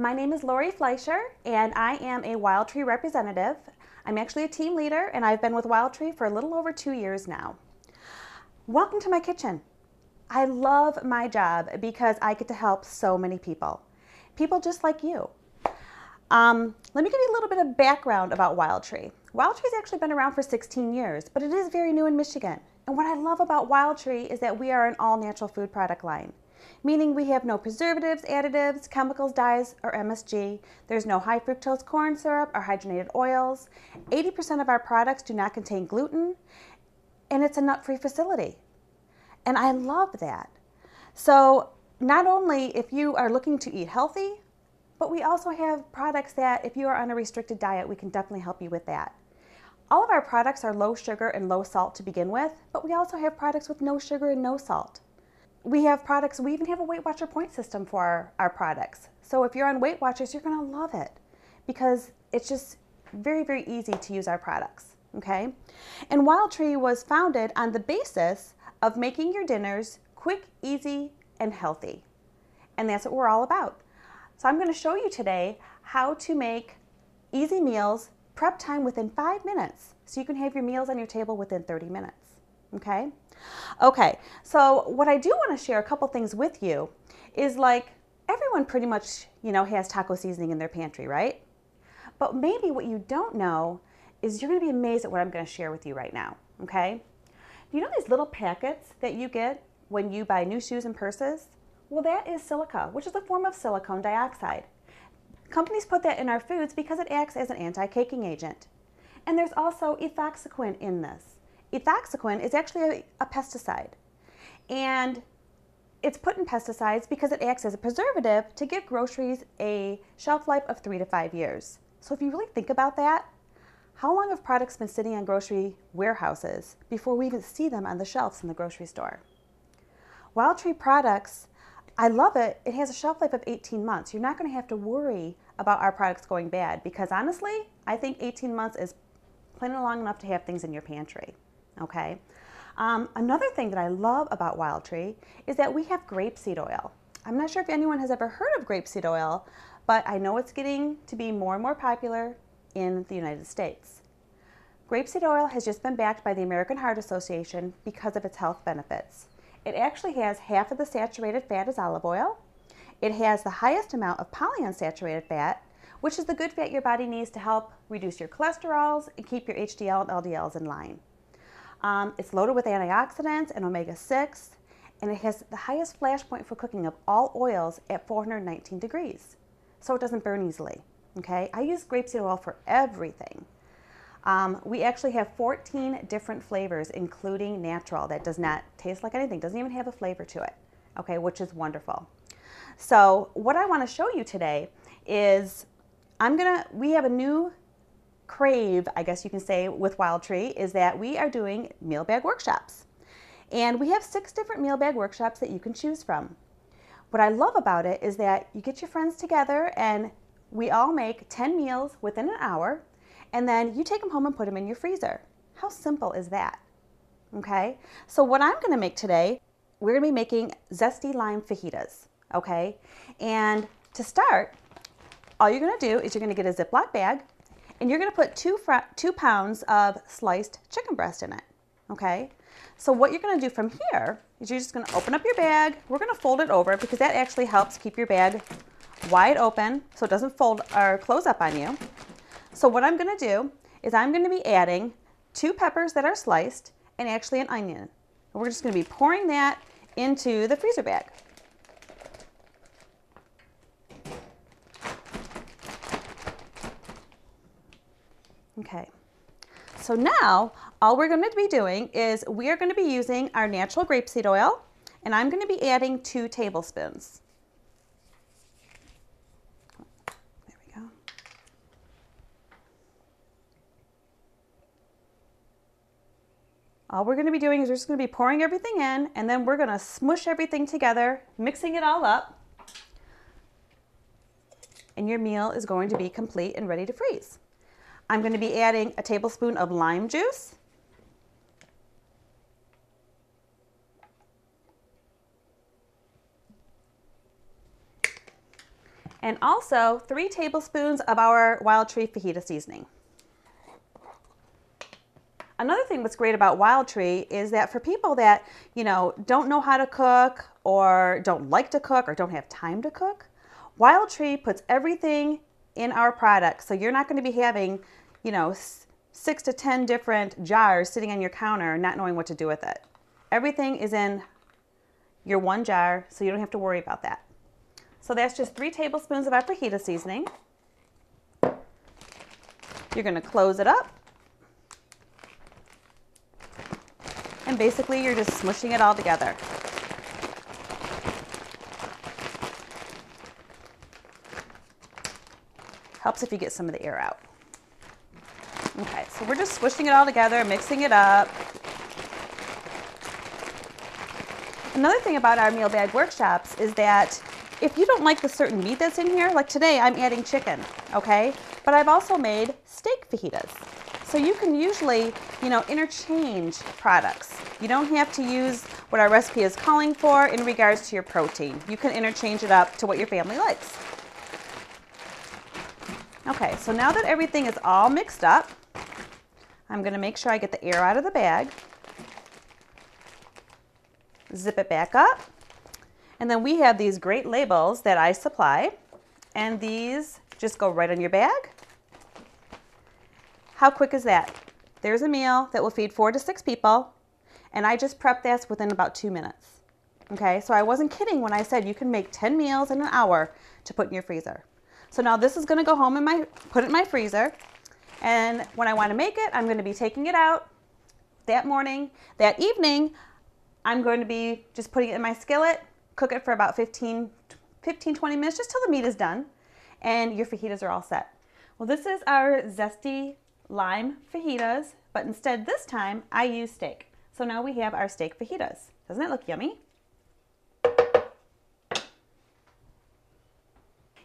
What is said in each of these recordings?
My name is Fleischer, and I am a Wildtree representative. I'm actually a team leader, and I've been with Wildtree for a little over 2 years now. Welcome to my kitchen. I love my job because I get to help so many people. People just like you. Let me give you a little bit of background about Wildtree. Wildtree's actually been around for 16 years, but it is very new in Michigan. And what I love about Wildtree is that we are an all-natural food product line, meaning we have no preservatives, additives, chemicals, dyes, or MSG. There's no high fructose corn syrup or hydrogenated oils. 80% of our products do not contain gluten, and it's a nut-free facility. And I love that. So not only if you are looking to eat healthy, but we also have products that if you are on a restricted diet, we can definitely help you with that. All of our products are low sugar and low salt to begin with, but we also have products with no sugar and no salt. We have products, we even have a Weight Watcher point system for our products. So if you're on Weight Watchers, you're gonna love it because it's just very, very easy to use our products, okay? And Wildtree was founded on the basis of making your dinners quick, easy, and healthy. And that's what we're all about. So I'm gonna show you today how to make easy meals, prep time within 5 minutes, so you can have your meals on your table within 30 minutes, okay? Okay, so what I do wanna share a couple things with you is like everyone pretty much, has taco seasoning in their pantry, right? But maybe what you don't know is you're gonna be amazed at what I'm gonna share with you right now, okay? You know these little packets that you get when you buy new shoes and purses? Well, that is silica, which is a form of silicone dioxide. Companies put that in our foods because it acts as an anti-caking agent. And there's also ethoxyquin in this. Ethoxyquin is actually a pesticide. And it's put in pesticides because it acts as a preservative to give groceries a shelf life of 3 to 5 years. So if you really think about that, how long have products been sitting on grocery warehouses before we even see them on the shelves in the grocery store? Wildtree products, I love it. It has a shelf life of 18 months. You're not going to have to worry about our products going bad because honestly, I think 18 months is plenty long enough to have things in your pantry, okay? Another thing that I love about Wildtree is that we have grapeseed oil. I'm not sure if anyone has ever heard of grapeseed oil, but I know it's getting to be more and more popular in the United States. Grapeseed oil has just been backed by the American Heart Association because of its health benefits. It actually has half of the saturated fat as olive oil. It has the highest amount of polyunsaturated fat, which is the good fat your body needs to help reduce your cholesterols and keep your HDL and LDLs in line. It's loaded with antioxidants and omega-6, and it has the highest flash point for cooking of all oils at 419 degrees, so it doesn't burn easily. Okay, I use grapeseed oil for everything. We actually have 14 different flavors, including natural, that does not taste like anything, doesn't even have a flavor to it, okay, which is wonderful. So what I want to show you today is we have a new crave, I guess you can say, with Wildtree, is that we are doing meal bag workshops. And we have 6 different meal bag workshops that you can choose from. What I love about it is that you get your friends together and we all make 10 meals within an hour, and then you take them home and put them in your freezer. How simple is that? Okay, so what I'm gonna make today, we're gonna be making zesty lime fajitas, okay? And to start, all you're gonna do is you're gonna get a Ziploc bag and you're gonna put 2 pounds of sliced chicken breast in it, okay? So what you're gonna do from here is you're just gonna open up your bag. We're gonna fold it over because that actually helps keep your bag wide open so it doesn't fold or close up on you. So what I'm gonna do is I'm gonna be adding 2 peppers that are sliced and actually an onion. And we're just gonna be pouring that into the freezer bag. Okay, so now all we're gonna be doing is we are gonna be using our natural grapeseed oil, and I'm gonna be adding 2 tablespoons. There we go. All we're gonna be doing is we're just gonna be pouring everything in, and then we're gonna smush everything together, mixing it all up, and your meal is going to be complete and ready to freeze. I'm going to be adding a tablespoon of lime juice, and also 3 tablespoons of our Wildtree fajita seasoning. Another thing that's great about Wildtree is that for people that, don't know how to cook or don't like to cook or don't have time to cook, Wildtree puts everything in our product. So you're not going to be having, 6 to 10 different jars sitting on your counter not knowing what to do with it. Everything is in your one jar, so you don't have to worry about that. So that's just 3 tablespoons of our fajita seasoning. You're going to close it up. And basically you're just smushing it all together. Helps if you get some of the air out. Okay, so we're just swishing it all together, mixing it up. Another thing about our meal bag workshops is that if you don't like the certain meat that's in here, like today I'm adding chicken, okay? But I've also made steak fajitas. So you can usually, interchange products. You don't have to use what our recipe is calling for in regards to your protein. You can interchange it up to what your family likes. Okay, so now that everything is all mixed up, I'm going to make sure I get the air out of the bag. Zip it back up. And then we have these great labels that I supply, and these just go right on your bag. How quick is that? There's a meal that will feed 4 to 6 people, and I just prepped this within about 2 minutes. Okay, so I wasn't kidding when I said you can make 10 meals in an hour to put in your freezer. So now this is going to go home put it in my freezer, and when I want to make it, I'm going to be taking it out that morning. That evening, I'm going to be just putting it in my skillet, cook it for about 15, 20 minutes, just till the meat is done, and your fajitas are all set. Well, this is our zesty lime fajitas, but instead this time I use steak. So now we have our steak fajitas. Doesn't it look yummy?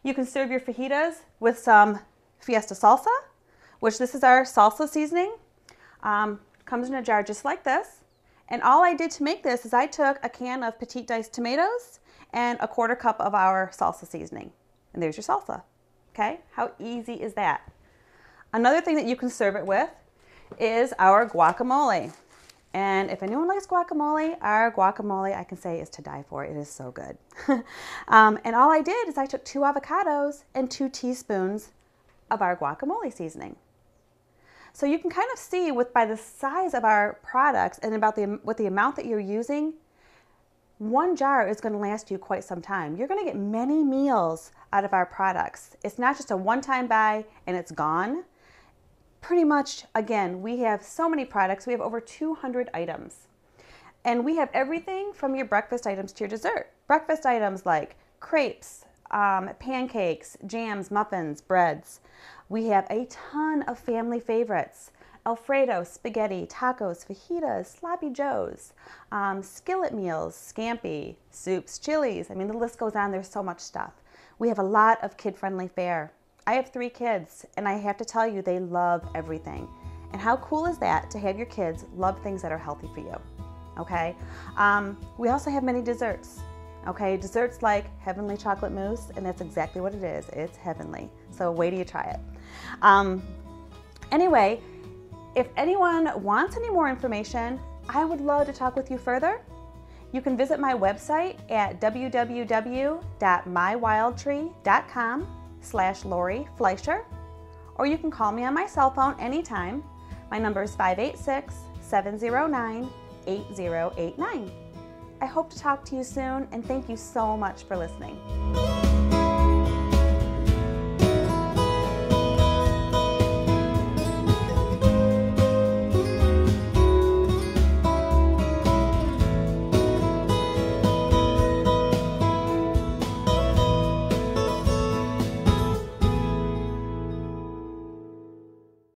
You can serve your fajitas with some fiesta salsa, which this is our salsa seasoning. Comes in a jar just like this. And all I did to make this is I took a can of petite diced tomatoes and a 1/4 cup of our salsa seasoning. And there's your salsa. Okay, how easy is that? Another thing that you can serve it with is our guacamole. And if anyone likes guacamole, our guacamole, I can say, is to die for. It is so good. And all I did is I took 2 avocados and 2 teaspoons of our guacamole seasoning. So you can kind of see by the size of our products and with the amount that you're using, 1 jar is going to last you quite some time. You're going to get many meals out of our products. It's not just a one-time buy and it's gone. Pretty much, again, we have so many products. We have over 200 items. And we have everything from your breakfast items to your dessert. Breakfast items like crepes, pancakes, jams, muffins, breads. We have a ton of family favorites. Alfredo, spaghetti, tacos, fajitas, sloppy joes, skillet meals, scampi, soups, chilies. I mean, the list goes on. There's so much stuff. We have a lot of kid-friendly fare. I have 3 kids, and I have to tell you, they love everything. And how cool is that to have your kids love things that are healthy for you? Okay. We also have many desserts. Okay, desserts like heavenly chocolate mousse, and that's exactly what it is. It's heavenly. So wait till you try it. Anyway, if anyone wants any more information, I would love to talk with you further. You can visit my website at www.mywildtree.com/Lori Fleischer, or you can call me on my cell phone anytime. My number is 586-709-8089. I hope to talk to you soon, and thank you so much for listening.